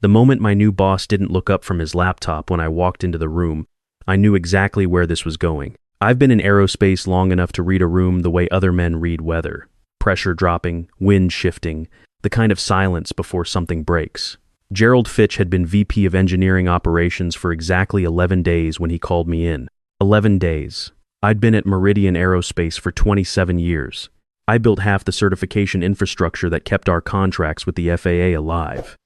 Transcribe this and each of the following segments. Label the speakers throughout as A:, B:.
A: The moment my new boss didn't look up from his laptop when I walked into the room, I knew exactly where this was going. I've been in aerospace long enough to read a room the way other men read weather. Pressure dropping, wind shifting, the kind of silence before something breaks. Gerald Fitch had been VP of Engineering Operations for exactly 11 days when he called me in. 11 days. I'd been at Meridian Aerospace for 27 years. I built half the certification infrastructure that kept our contracts with the FAA alive.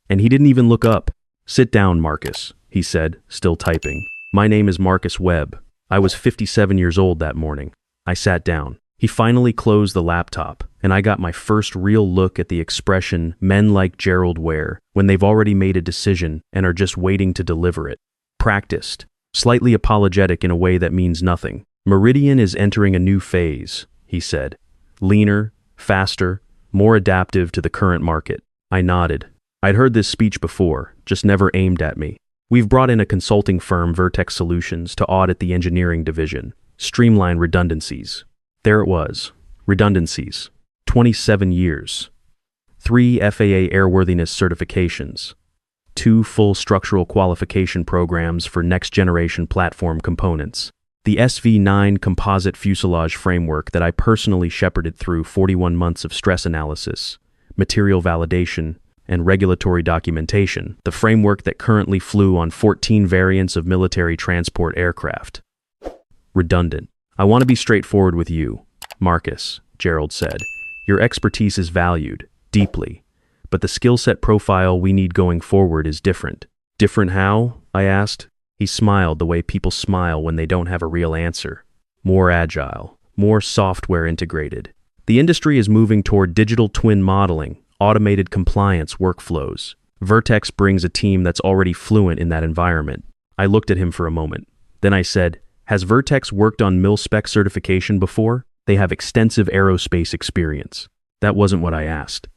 A: And he didn't even look up. "Sit down, Marcus," he said, still typing. "My name is Marcus Webb. I was 57 years old that morning." I sat down. He finally closed the laptop, and I got my first real look at the expression men like Gerald wear when they've already made a decision and are just waiting to deliver it. Practiced. Slightly apologetic in a way that means nothing. "Meridian is entering a new phase," he said. "Leaner, faster, more adaptive to the current market." I nodded. I'd heard this speech before, just never aimed at me. "We've brought in a consulting firm, Vertex Solutions, to audit the engineering division, streamline redundancies." There it was. Redundancies. 27 years. 3 FAA airworthiness certifications. 2 full structural qualification programs for next-generation platform components. The SV9 composite fuselage framework that I personally shepherded through 41 months of stress analysis, material validation, and regulatory documentation, the framework that currently flew on 14 variants of military transport aircraft. Redundant. "I want to be straightforward with you, Marcus," Gerald said. "Your expertise is valued, deeply, but the skill set profile we need going forward is different." "Different how?" I asked. He smiled the way people smile when they don't have a real answer. "More agile, more software integrated. The industry is moving toward digital twin modeling, automated compliance workflows. Vertex brings a team that's already fluent in that environment." I looked at him for a moment. Then I said, "Has Vertex worked on mil-spec certification before? They have extensive aerospace experience." That wasn't what I asked.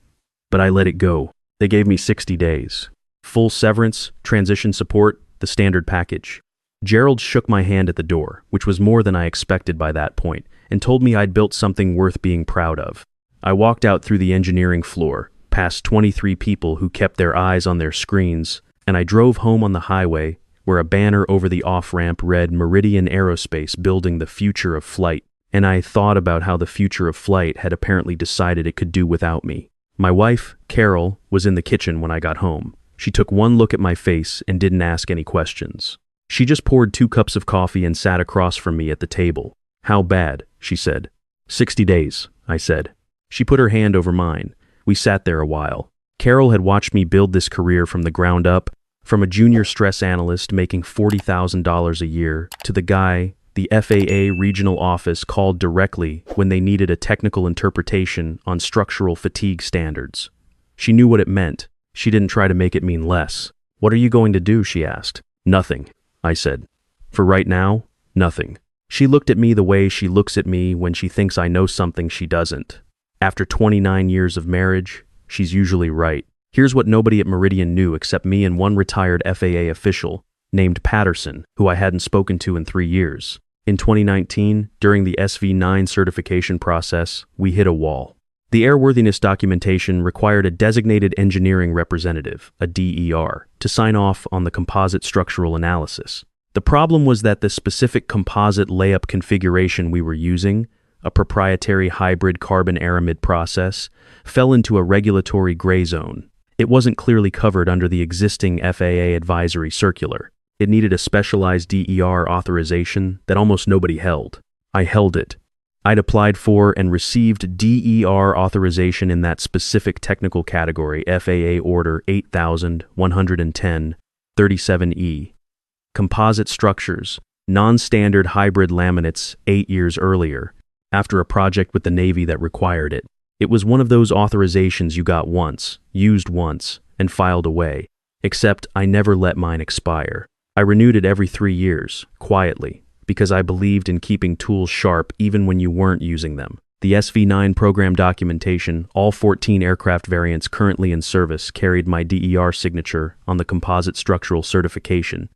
A: But I let it go. They gave me 60 days. Full severance, transition support, the standard package. Gerald shook my hand at the door, which was more than I expected by that point, and told me I'd built something worth being proud of. I walked out through the engineering floor, past 23 people who kept their eyes on their screens, and I drove home on the highway where a banner over the off-ramp read Meridian Aerospace building the future of flight, and I thought about how the future of flight had apparently decided it could do without me. My wife, Carol, was in the kitchen when I got home. She took one look at my face and didn't ask any questions. She just poured 2 cups of coffee and sat across from me at the table. "How bad?" she said. 60 days, I said. She put her hand over mine. We sat there a while. Carol had watched me build this career from the ground up, from a junior stress analyst making $40,000 a year to the guy the FAA regional office called directly when they needed a technical interpretation on structural fatigue standards. She knew what it meant. She didn't try to make it mean less. "What are you going to do?" she asked. "Nothing," I said. "For right now, nothing." She looked at me the way she looks at me when she thinks I know something she doesn't. After 29 years of marriage, she's usually right. Here's what nobody at Meridian knew except me and one retired FAA official named Patterson, who I hadn't spoken to in 3 years. In 2019, during the SV9 certification process, we hit a wall. The airworthiness documentation required a designated engineering representative, a DER, to sign off on the composite structural analysis. The problem was that the specific composite layup configuration we were using, a proprietary hybrid carbon aramid process, fell into a regulatory gray zone. It wasn't clearly covered under the existing FAA advisory circular. It needed a specialized DER authorization that almost nobody held. I held it. I'd applied for and received DER authorization in that specific technical category, FAA Order 8110, 37E. Composite structures, non-standard hybrid laminates 8 years earlier, after a project with the Navy that required it. It was one of those authorizations you got once, used once, and filed away. Except I never let mine expire. I renewed it every 3 years, quietly, because I believed in keeping tools sharp even when you weren't using them. The SV9 program documentation, all 14 aircraft variants currently in service, carried my DER signature on the composite structural certification,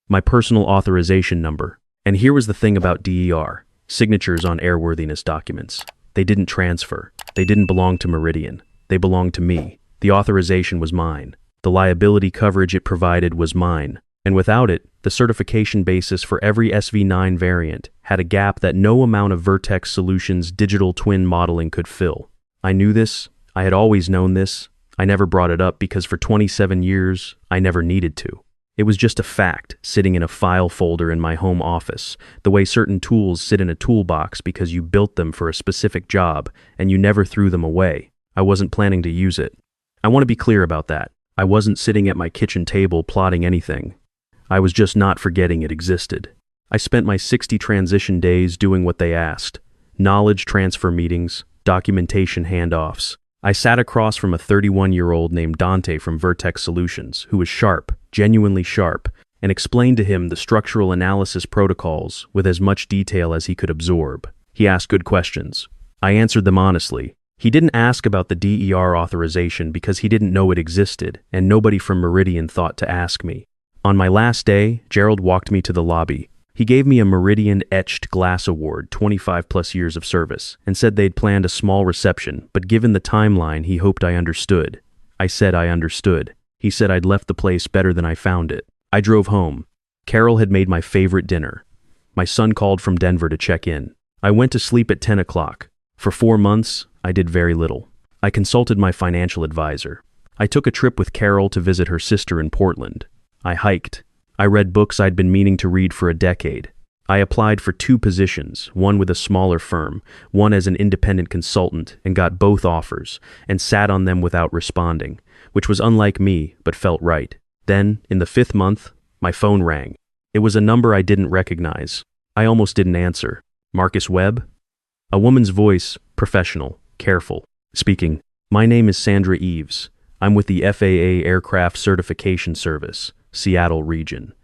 A: my personal authorization number. And here was the thing about DER, signatures on airworthiness documents. They didn't transfer. They didn't belong to Meridian. They belonged to me. The authorization was mine. The liability coverage it provided was mine, and without it, the certification basis for every SV9 variant had a gap that no amount of Vertex Solutions' digital twin modeling could fill. I knew this. I had always known this. I never brought it up because for 27 years, I never needed to. It was just a fact sitting in a file folder in my home office, the way certain tools sit in a toolbox because you built them for a specific job and you never threw them away. I wasn't planning to use it. I want to be clear about that. I wasn't sitting at my kitchen table plotting anything. I was just not forgetting it existed. I spent my 60 transition days doing what they asked. Knowledge transfer meetings, documentation handoffs. I sat across from a 31-year-old named Dante from Vertex Solutions, who was sharp, genuinely sharp, and explained to him the structural analysis protocols with as much detail as he could absorb. He asked good questions. I answered them honestly. He didn't ask about the DER authorization because he didn't know it existed, and nobody from Meridian thought to ask me. On my last day, Gerald walked me to the lobby. He gave me a Meridian etched glass award, 25 plus years of service, and said they'd planned a small reception, but given the timeline, he hoped I understood. I said I understood. He said I'd left the place better than I found it. I drove home. Carol had made my favorite dinner. My son called from Denver to check in. I went to sleep at 10 o'clock. For 4 months, I did very little. I consulted my financial advisor. I took a trip with Carol to visit her sister in Portland. I hiked. I read books I'd been meaning to read for a decade. I applied for 2 positions, one with a smaller firm, one as an independent consultant, and got both offers, and sat on them without responding, which was unlike me, but felt right. Then, in the 5th month, my phone rang. It was a number I didn't recognize. I almost didn't answer. Marcus Webb? A woman's voice, professional, careful, speaking. My name is Sandra Eves. I'm with the FAA Aircraft Certification Service, Seattle region.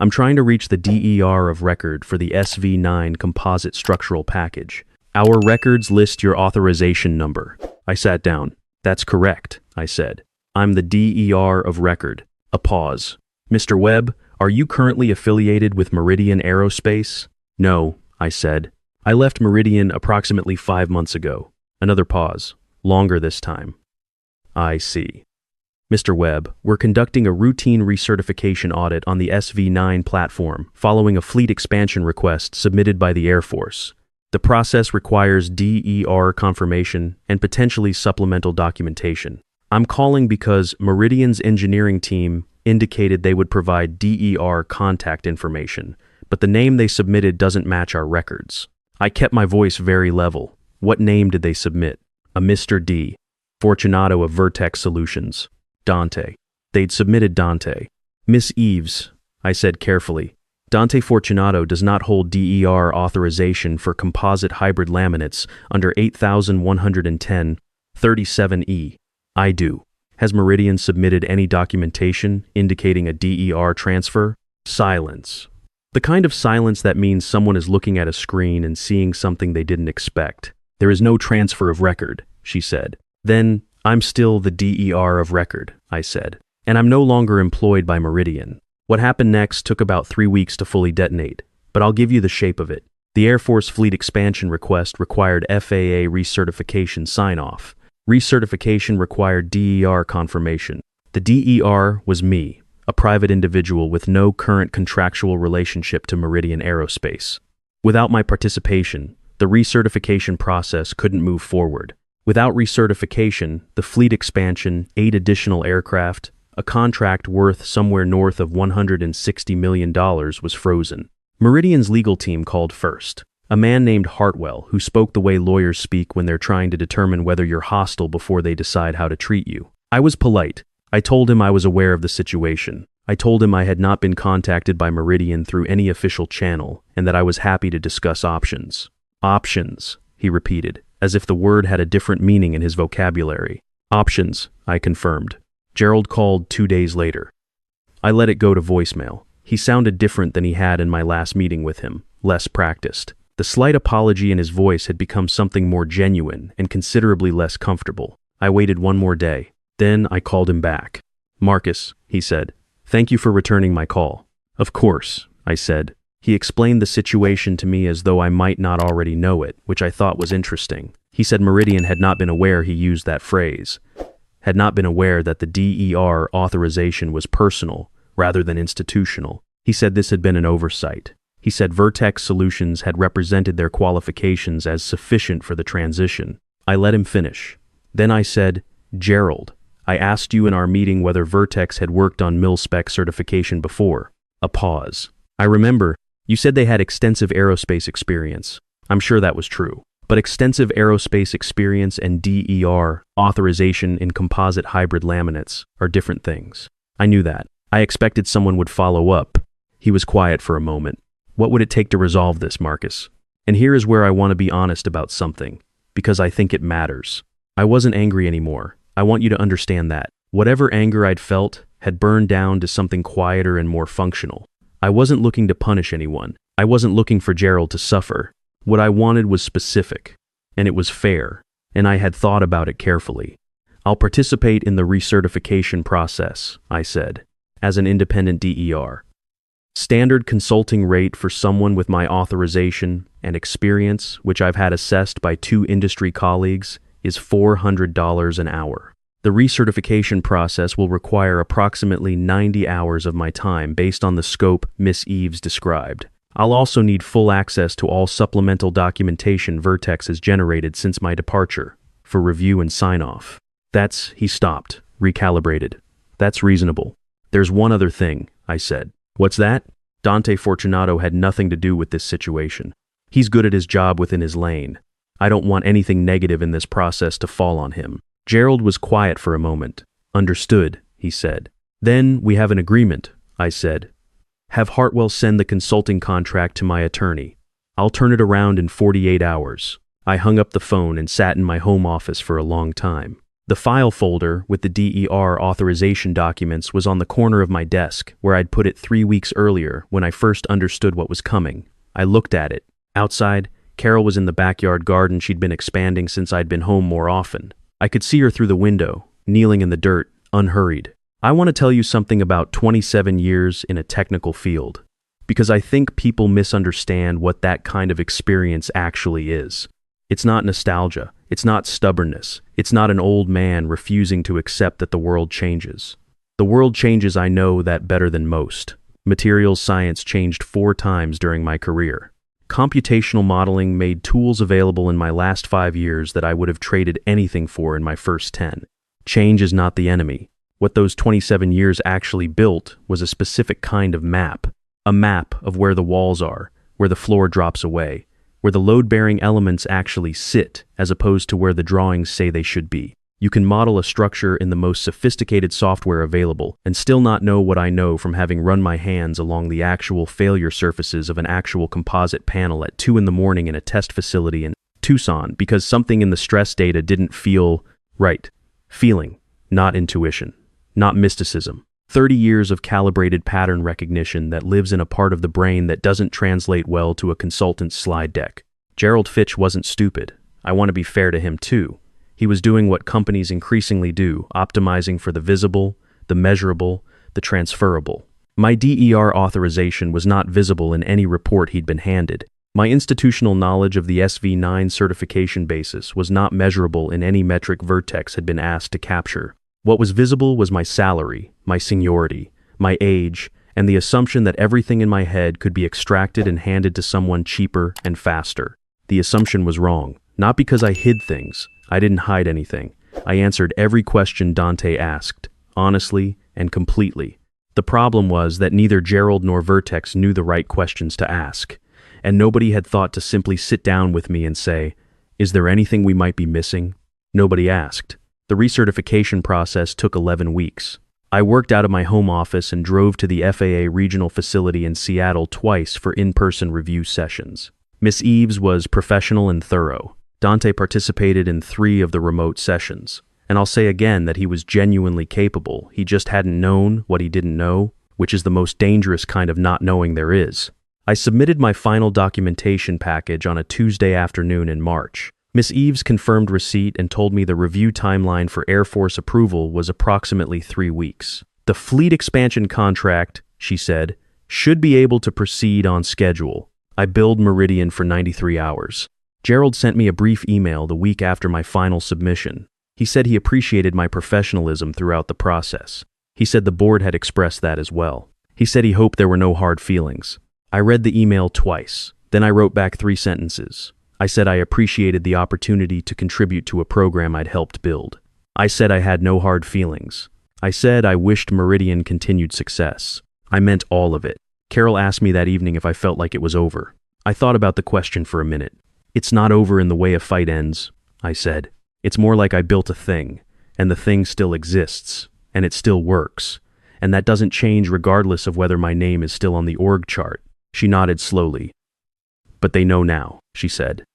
A: I'm trying to reach the DER of record for the SV9 composite structural package. Our records list your authorization number. I sat down. That's correct, I said. I'm the DER of record. A pause. Mr. Webb, are you currently affiliated with Meridian Aerospace? No, I said. I left Meridian approximately 5 months ago. Another pause. Longer this time. I see. Mr. Webb, we're conducting a routine recertification audit on the SV9 platform following a fleet expansion request submitted by the Air Force. The process requires DER confirmation and potentially supplemental documentation. I'm calling because Meridian's engineering team indicated they would provide DER contact information, but the name they submitted doesn't match our records. I kept my voice very level. What name did they submit? A Mr. D. Fortunato of Vertex Solutions. Dante. They'd submitted Dante. Miss Eves, I said carefully, Dante Fortunato does not hold DER authorization for composite hybrid laminates under 8110 37E. I do. Has Meridian submitted any documentation indicating a DER transfer? Silence. The kind of silence that means someone is looking at a screen and seeing something they didn't expect. There is no transfer of record, she said. Then, I'm still the DER of record, I said, and I'm no longer employed by Meridian. What happened next took about 3 weeks to fully detonate, but I'll give you the shape of it. The Air Force fleet expansion request required FAA recertification sign-off. Recertification required DER confirmation. The DER was me, a private individual with no current contractual relationship to Meridian Aerospace. Without my participation, the recertification process couldn't move forward. Without recertification, the fleet expansion, 8 additional aircraft, a contract worth somewhere north of $160 million was frozen. Meridian's legal team called first. A man named Hartwell, who spoke the way lawyers speak when they're trying to determine whether you're hostile before they decide how to treat you. I was polite. I told him I was aware of the situation. I told him I had not been contacted by Meridian through any official channel and that I was happy to discuss options. Options, he repeated, as if the word had a different meaning in his vocabulary. Options, I confirmed. Gerald called 2 days later. I let it go to voicemail. He sounded different than he had in my last meeting with him, less practiced. The slight apology in his voice had become something more genuine and considerably less comfortable. I waited 1 more day. Then I called him back. Marcus, he said, thank you for returning my call. Of course, I said. He explained the situation to me as though I might not already know it, which I thought was interesting. He said Meridian had not been aware he used that phrase. had not been aware that the DER authorization was personal rather than institutional. He said this had been an oversight. He said Vertex Solutions had represented their qualifications as sufficient for the transition. I let him finish. Then I said, "Gerald, I asked you in our meeting whether Vertex had worked on mil-spec certification before." A pause. "I remember. You said they had extensive aerospace experience." I'm sure that was true. But extensive aerospace experience and DER authorization in composite hybrid laminates are different things. I knew that. I expected someone would follow up. He was quiet for a moment. What would it take to resolve this, Marcus? And here is where I want to be honest about something, because I think it matters. I wasn't angry anymore. I want you to understand that. Whatever anger I'd felt had burned down to something quieter and more functional. I wasn't looking to punish anyone. I wasn't looking for Gerald to suffer. What I wanted was specific, and it was fair, and I had thought about it carefully. I'll participate in the recertification process, I said, as an independent DER. Standard consulting rate for someone with my authorization and experience, which I've had assessed by 2 industry colleagues, is $400 an hour. The recertification process will require approximately 90 hours of my time based on the scope Miss Eves described. I'll also need full access to all supplemental documentation Vertex has generated since my departure, for review and sign-off. He stopped, recalibrated. That's reasonable. There's one other thing, I said. What's that? Dante Fortunato had nothing to do with this situation. He's good at his job within his lane. I don't want anything negative in this process to fall on him. Gerald was quiet for a moment. Understood, he said. Then we have an agreement, I said. Have Hartwell send the consulting contract to my attorney. I'll turn it around in 48 hours. I hung up the phone and sat in my home office for a long time. The file folder with the DER authorization documents was on the corner of my desk, where I'd put it 3 weeks earlier when I first understood what was coming. I looked at it. Outside, Carol was in the backyard garden she'd been expanding since I'd been home more often. I could see her through the window, kneeling in the dirt, unhurried. I want to tell you something about 27 years in a technical field, because I think people misunderstand what that kind of experience actually is. It's not nostalgia. It's not stubbornness. It's not an old man refusing to accept that the world changes. The world changes, I know that better than most. Materials science changed 4 times during my career. Computational modeling made tools available in my last 5 years that I would have traded anything for in my first 10. Change is not the enemy. What those 27 years actually built was a specific kind of map. A map of where the walls are, where the floor drops away, where the load-bearing elements actually sit, as opposed to where the drawings say they should be. You can model a structure in the most sophisticated software available and still not know what I know from having run my hands along the actual failure surfaces of an actual composite panel at 2 a.m. in a test facility in Tucson because something in the stress data didn't feel right. Feeling, not intuition, not mysticism. 30 years of calibrated pattern recognition that lives in a part of the brain that doesn't translate well to a consultant's slide deck. Gerald Fitch wasn't stupid. I want to be fair to him too. He was doing what companies increasingly do, optimizing for the visible, the measurable, the transferable. My DER authorization was not visible in any report he'd been handed. My institutional knowledge of the SV9 certification basis was not measurable in any metric Vertex had been asked to capture. What was visible was my salary, my seniority, my age, and the assumption that everything in my head could be extracted and handed to someone cheaper and faster. The assumption was wrong, not because I hid things. I didn't hide anything. I answered every question Dante asked, honestly and completely. The problem was that neither Gerald nor Vertex knew the right questions to ask, and nobody had thought to simply sit down with me and say, "Is there anything we might be missing?" Nobody asked. The recertification process took 11 weeks. I worked out of my home office and drove to the FAA regional facility in Seattle twice for in-person review sessions. Miss Eves was professional and thorough. Dante participated in 3 of the remote sessions. And I'll say again that he was genuinely capable. He just hadn't known what he didn't know, which is the most dangerous kind of not knowing there is. I submitted my final documentation package on a Tuesday afternoon in March. Miss Eves confirmed receipt and told me the review timeline for Air Force approval was approximately 3 weeks. The fleet expansion contract, she said, should be able to proceed on schedule. I billed Meridian for 93 hours. Gerald sent me a brief email the week after my final submission. He said he appreciated my professionalism throughout the process. He said the board had expressed that as well. He said he hoped there were no hard feelings. I read the email twice. Then I wrote back 3 sentences. I said I appreciated the opportunity to contribute to a program I'd helped build. I said I had no hard feelings. I said I wished Meridian continued success. I meant all of it. Carol asked me that evening if I felt like it was over. I thought about the question for a minute. It's not over in the way a fight ends, I said. It's more like I built a thing, and the thing still exists, and it still works, and that doesn't change regardless of whether my name is still on the org chart. She nodded slowly. But they know now, she said.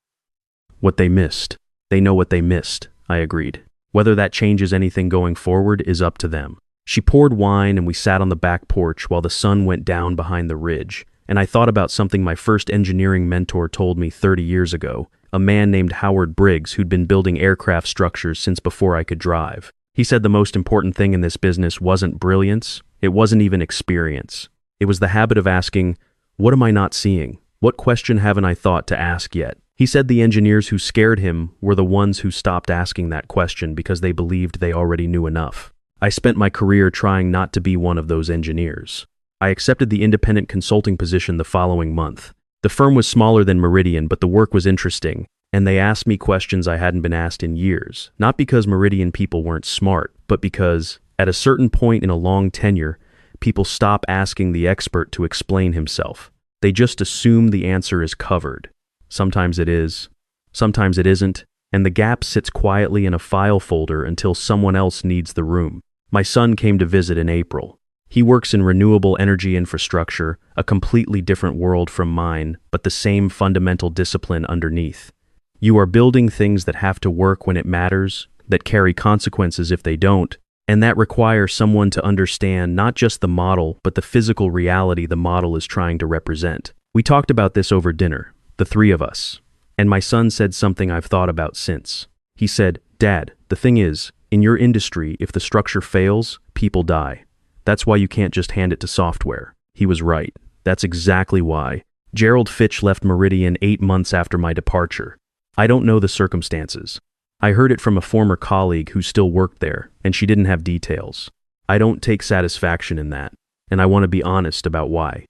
A: What they missed. They know what they missed, I agreed. Whether that changes anything going forward is up to them. She poured wine and we sat on the back porch while the sun went down behind the ridge, and I thought about something my first engineering mentor told me 30 years ago, a man named Howard Briggs who'd been building aircraft structures since before I could drive. He said the most important thing in this business wasn't brilliance, it wasn't even experience. It was the habit of asking, what am I not seeing? What question haven't I thought to ask yet? He said the engineers who scared him were the ones who stopped asking that question because they believed they already knew enough. I spent my career trying not to be one of those engineers. I accepted the independent consulting position the following month. The firm was smaller than Meridian, but the work was interesting, and they asked me questions I hadn't been asked in years, not because Meridian people weren't smart, but because, at a certain point in a long tenure, people stop asking the expert to explain himself. They just assume the answer is covered. Sometimes it is, sometimes it isn't, and the gap sits quietly in a file folder until someone else needs the room. My son came to visit in April. He works in renewable energy infrastructure, a completely different world from mine, but the same fundamental discipline underneath. You are building things that have to work when it matters, that carry consequences if they don't, and that require someone to understand not just the model, but the physical reality the model is trying to represent. We talked about this over dinner, the 3 of us, and my son said something I've thought about since. He said, "Dad, the thing is, in your industry, if the structure fails, people die. That's why you can't just hand it to software." He was right. That's exactly why. Gerald Fitch left Meridian 8 months after my departure. I don't know the circumstances. I heard it from a former colleague who still worked there, and she didn't have details. I don't take satisfaction in that, and I want to be honest about why.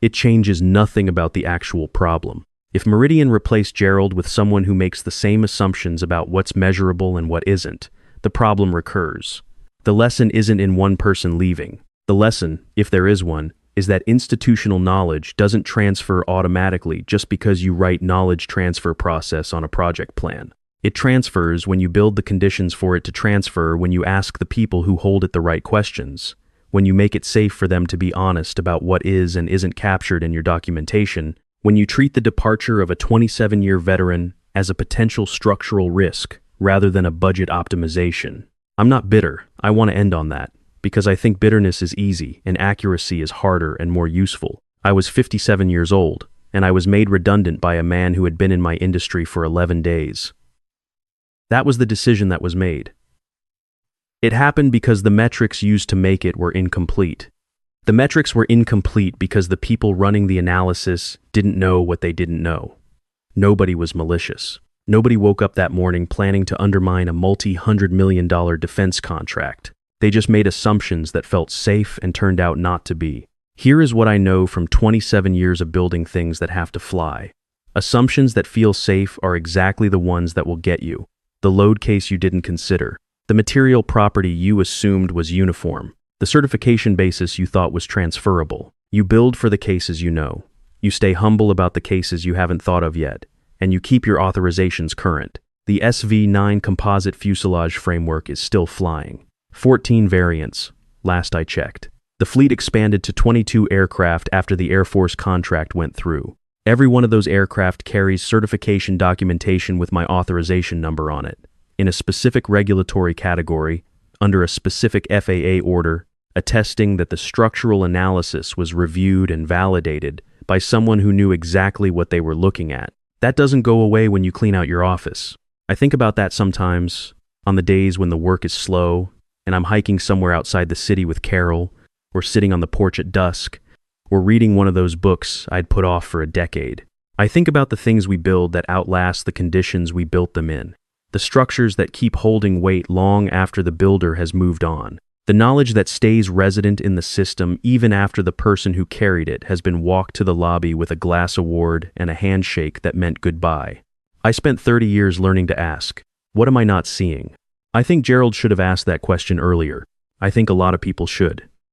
A: It changes nothing about the actual problem. If Meridian replaced Gerald with someone who makes the same assumptions about what's measurable and what isn't, the problem recurs. The lesson isn't in one person leaving. The lesson, if there is one, is that institutional knowledge doesn't transfer automatically just because you write knowledge transfer process on a project plan. It transfers when you build the conditions for it to transfer, when you ask the people who hold it the right questions, when you make it safe for them to be honest about what is and isn't captured in your documentation, when you treat the departure of a 27-year veteran as a potential structural risk rather than a budget optimization. I'm not bitter. I want to end on that, because I think bitterness is easy and accuracy is harder and more useful. I was 57 years old, and I was made redundant by a man who had been in my industry for 11 days. That was the decision that was made. It happened because the metrics used to make it were incomplete. The metrics were incomplete because the people running the analysis didn't know what they didn't know. Nobody was malicious. Nobody woke up that morning planning to undermine a multi-$100 million defense contract. They just made assumptions that felt safe and turned out not to be. Here is what I know from 27 years of building things that have to fly. Assumptions that feel safe are exactly the ones that will get you. The load case you didn't consider. The material property you assumed was uniform. The certification basis you thought was transferable. You build for the cases you know. You stay humble about the cases you haven't thought of yet. And you keep your authorizations current. The SV9 composite fuselage framework is still flying. 14 variants, last I checked. The fleet expanded to 22 aircraft after the Air Force contract went through. Every one of those aircraft carries certification documentation with my authorization number on it, in a specific regulatory category, under a specific FAA order, attesting that the structural analysis was reviewed and validated by someone who knew exactly what they were looking at. That doesn't go away when you clean out your office. I think about that sometimes, on the days when the work is slow, and I'm hiking somewhere outside the city with Carol, or sitting on the porch at dusk, or reading one of those books I'd put off for a decade. I think about the things we build that outlast the conditions we built them in. The structures that keep holding weight long after the builder has moved on. The knowledge that stays resident in the system even after the person who carried it has been walked to the lobby with a glass award and a handshake that meant goodbye. I spent 30 years learning to ask, what am I not seeing? I think Gerald should have asked that question earlier. I think a lot of people should.